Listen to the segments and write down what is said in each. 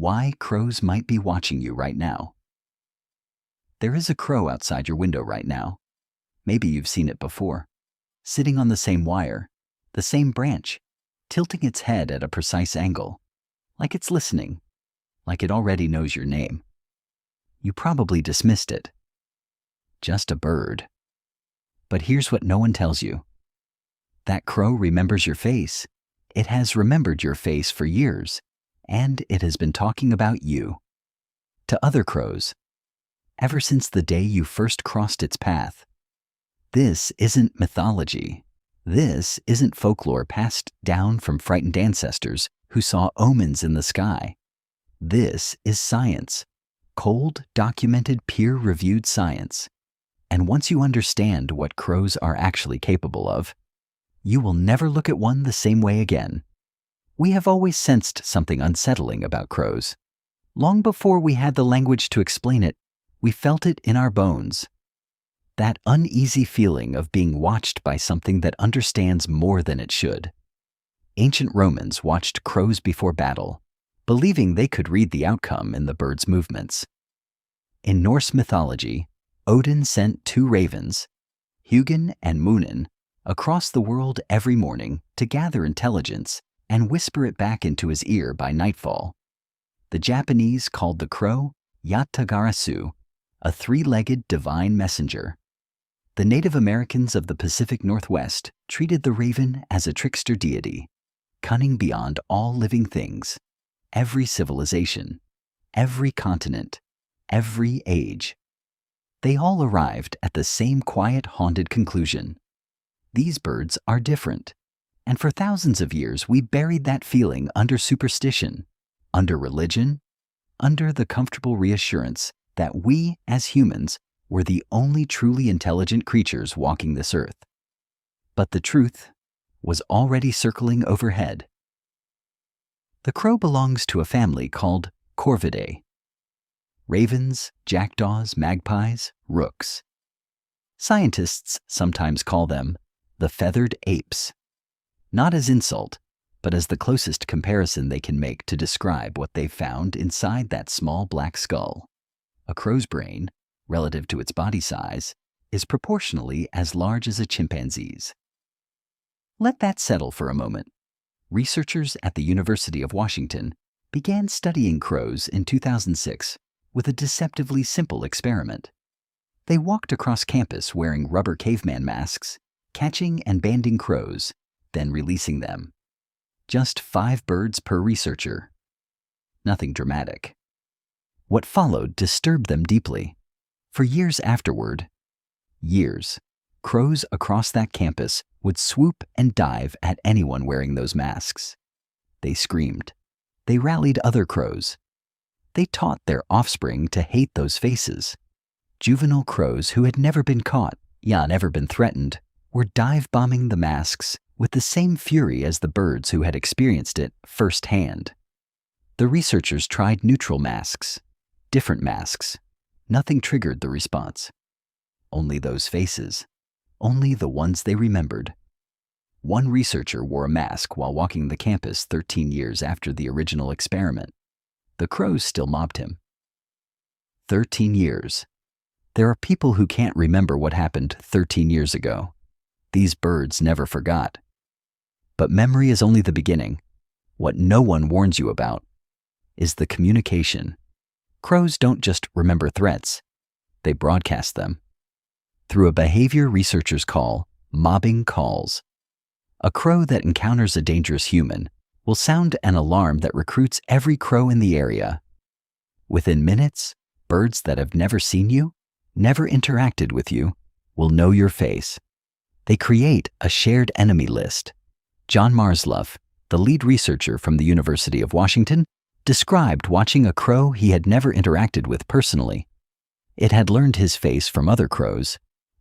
why crows might be watching you right now. There is a crow outside your window right now. Maybe you've seen it before, sitting on the same wire, the same branch, tilting its head at a precise angle, like it's listening, like it already knows your name. You probably dismissed it. Just a bird. But here's what no one tells you. That crow remembers your face. It has remembered your face for years, and it has been talking about you. To other crows, ever since the day you first crossed its path. This isn't mythology. This isn't folklore passed down from frightened ancestors who saw omens in the sky. This is science. Cold, documented, peer-reviewed science. And once you understand what crows are actually capable of, you will never look at one the same way again. We have always sensed something unsettling about crows. Long before we had the language to explain it, we felt it in our bones. That uneasy feeling of being watched by something that understands more than it should. Ancient Romans watched crows before battle, believing they could read the outcome in the bird's movements. In Norse mythology, Odin sent two ravens, Hugin and Munin, across the world every morning to gather intelligence and whisper it back into his ear by nightfall. The Japanese called the crow Yatagarasu, a three-legged divine messenger. The Native Americans of the Pacific Northwest treated the raven as a trickster deity, cunning beyond all living things, every civilization, every continent, every age. They all arrived at the same quiet, haunted conclusion. These birds are different, and for thousands of years we buried that feeling under superstition, under religion, under the comfortable reassurance that we, as humans, were the only truly intelligent creatures walking this earth. But the truth was already circling overhead. The crow belongs to a family called Corvidae. Ravens, jackdaws, magpies, rooks. Scientists sometimes call them the feathered apes, not as insult, but as the closest comparison they can make to describe what they've found inside that small black skull. A crow's brain, relative to its body size, is proportionally as large as a chimpanzee's. Let that settle for a moment. Researchers at the University of Washington began studying crows in 2006 with a deceptively simple experiment. They walked across campus wearing rubber caveman masks, catching and banding crows, then releasing them. Just 5 birds per researcher. Nothing dramatic. What followed disturbed them deeply. For years afterward, crows across that campus would swoop and dive at anyone wearing those masks. They screamed. They rallied other crows. They taught their offspring to hate those faces. Juvenile crows who had never been caught, never been threatened, were dive-bombing the masks with the same fury as the birds who had experienced it firsthand. The researchers tried neutral masks, different masks. Nothing triggered the response. Only those faces. Only the ones they remembered. One researcher wore a mask while walking the campus 13 years after the original experiment. The crows still mobbed him. 13 years. There are people who can't remember what happened 13 years ago. These birds never forgot. But memory is only the beginning. What no one warns you about is the communication. Crows don't just remember threats, they broadcast them. Through a behavior researchers call mobbing calls. A crow that encounters a dangerous human will sound an alarm that recruits every crow in the area. Within minutes, birds that have never seen you, never interacted with you, will know your face. They create a shared enemy list. John Marsluff, the lead researcher from the University of Washington, described watching a crow he had never interacted with personally. It had learned his face from other crows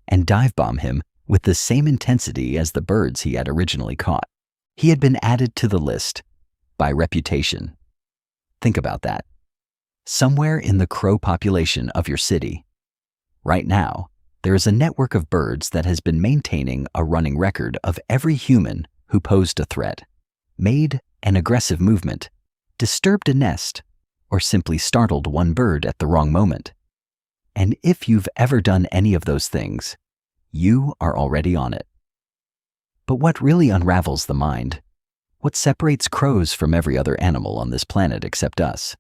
and dive-bomb him with the same intensity as the birds he had originally caught. He had been added to the list by reputation. Think about that. Somewhere in the crow population of your city, right now, there is a network of birds that has been maintaining a running record of every human who posed a threat, made an aggressive movement, disturbed a nest, or simply startled one bird at the wrong moment. And if you've ever done any of those things, you are already on it. But what really unravels the mind, what separates crows from every other animal on this planet except us,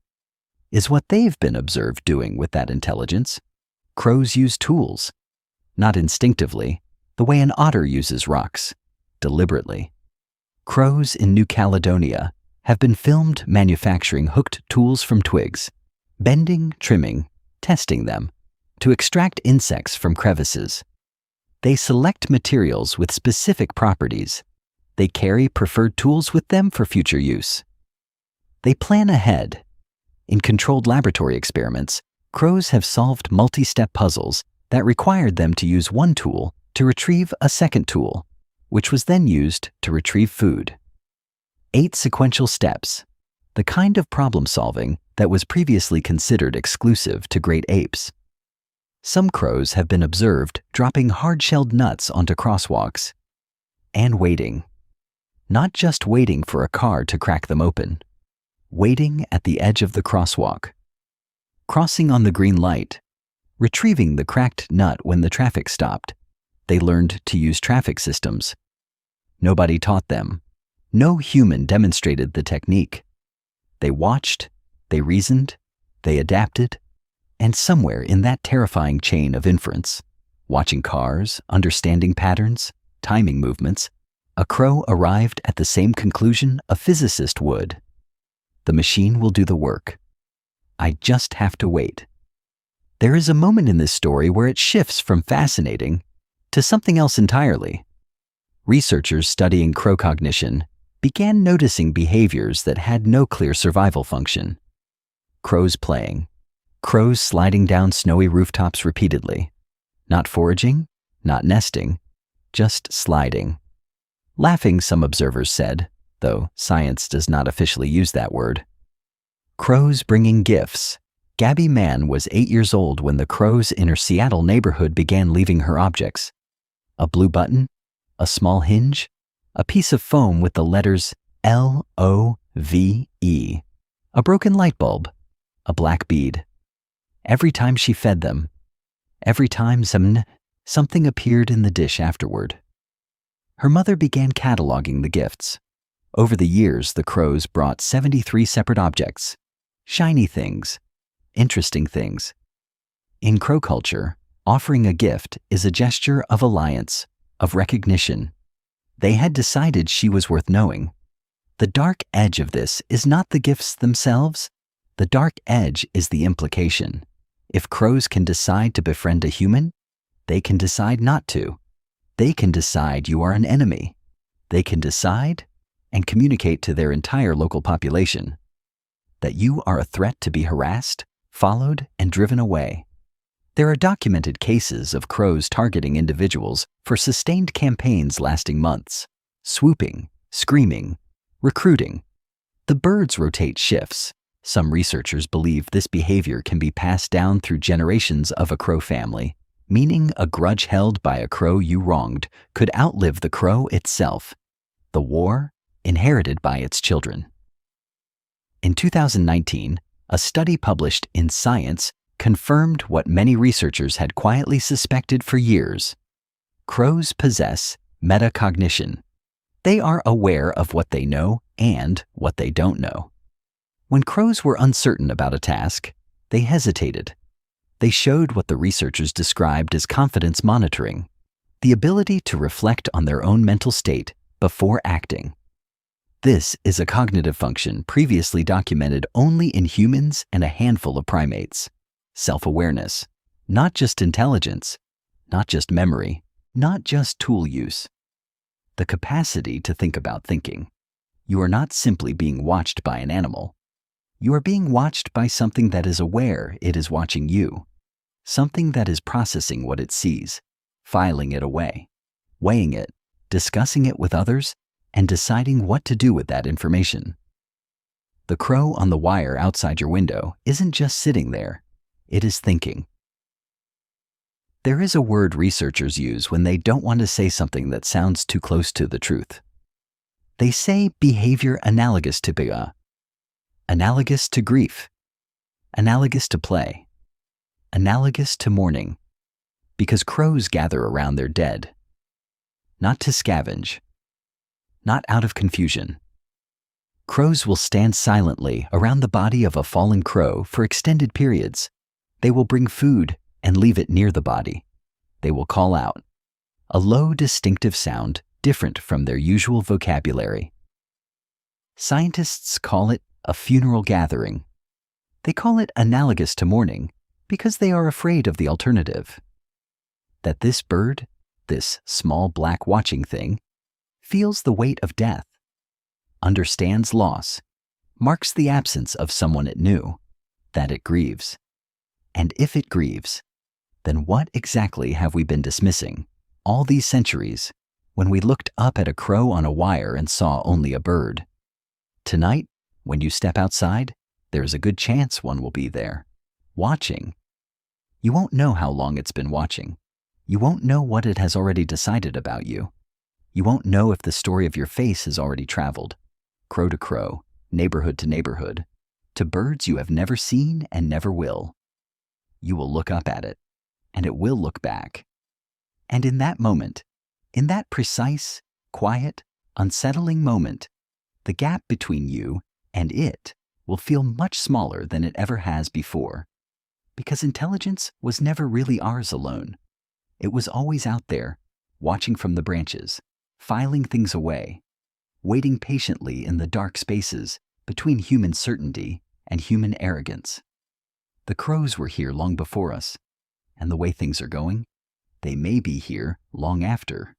is what they've been observed doing with that intelligence. Crows use tools, not instinctively, the way an otter uses rocks, deliberately. Crows in New Caledonia have been filmed manufacturing hooked tools from twigs, bending, trimming, testing them, to extract insects from crevices. They select materials with specific properties. They carry preferred tools with them for future use. They plan ahead. In controlled laboratory experiments, crows have solved multi-step puzzles that required them to use one tool to retrieve a second tool, which was then used to retrieve food. 8 sequential steps, the kind of problem solving that was previously considered exclusive to great apes. Some crows have been observed dropping hard-shelled nuts onto crosswalks and waiting. Not just waiting for a car to crack them open, waiting at the edge of the crosswalk, crossing on the green light, retrieving the cracked nut when the traffic stopped. They learned to use traffic systems. Nobody taught them. No human demonstrated the technique. They watched, they reasoned, they adapted, and somewhere in that terrifying chain of inference, watching cars, understanding patterns, timing movements, a crow arrived at the same conclusion a physicist would. The machine will do the work. I just have to wait. There is a moment in this story where it shifts from fascinating to something else entirely. Researchers studying crow cognition began noticing behaviors that had no clear survival function. Crows playing, crows sliding down snowy rooftops repeatedly, not foraging, not nesting, just sliding. Laughing, some observers said, though science does not officially use that word. Crows bringing gifts. Gabby Mann was 8 years old when the crows in her Seattle neighborhood began leaving her objects. A blue button, a small hinge, a piece of foam with the letters LOVE, a broken light bulb, a black bead. Every time she fed them, every time something appeared in the dish afterward. Her mother began cataloging the gifts. Over the years, the crows brought 73 separate objects, shiny things, interesting things. In crow culture, offering a gift is a gesture of alliance, of recognition. They had decided she was worth knowing. The dark edge of this is not the gifts themselves. The dark edge is the implication. If crows can decide to befriend a human, they can decide not to. They can decide you are an enemy. They can decide and communicate to their entire local population that you are a threat to be harassed, followed, and driven away. There are documented cases of crows targeting individuals for sustained campaigns lasting months, swooping, screaming, recruiting. The birds rotate shifts. Some researchers believe this behavior can be passed down through generations of a crow family, meaning a grudge held by a crow you wronged could outlive the crow itself, the war inherited by its children. In 2019, a study published in Science confirmed what many researchers had quietly suspected for years. Crows possess metacognition. They are aware of what they know and what they don't know. When crows were uncertain about a task, they hesitated. They showed what the researchers described as confidence monitoring, the ability to reflect on their own mental state before acting. This is a cognitive function previously documented only in humans and a handful of primates. Self-awareness, not just intelligence, not just memory, not just tool use. The capacity to think about thinking. You are not simply being watched by an animal. You are being watched by something that is aware it is watching you. Something that is processing what it sees, filing it away, weighing it, discussing it with others, and deciding what to do with that information. The crow on the wire outside your window isn't just sitting there, it is thinking. There is a word researchers use when they don't want to say something that sounds too close to the truth. They say behavior analogous to grief. Analogous to play. Analogous to mourning. Because crows gather around their dead. Not to scavenge. Not out of confusion. Crows will stand silently around the body of a fallen crow for extended periods. They will bring food and leave it near the body. They will call out. A low, distinctive sound different from their usual vocabulary. Scientists call it a funeral gathering. They call it analogous to mourning because they are afraid of the alternative. That this bird, this small black watching thing, feels the weight of death, understands loss, marks the absence of someone it knew, that it grieves. And if it grieves, then what exactly have we been dismissing all these centuries when we looked up at a crow on a wire and saw only a bird? Tonight, when you step outside, there is a good chance one will be there, watching. You won't know how long it's been watching. You won't know what it has already decided about you. You won't know if the story of your face has already traveled, crow to crow, neighborhood to neighborhood, to birds you have never seen and never will. You will look up at it, and it will look back. And in that moment, in that precise, quiet, unsettling moment, the gap between you and it will feel much smaller than it ever has before. Because intelligence was never really ours alone. It was always out there, watching from the branches, filing things away, waiting patiently in the dark spaces between human certainty and human arrogance. The crows were here long before us, and the way things are going, they may be here long after.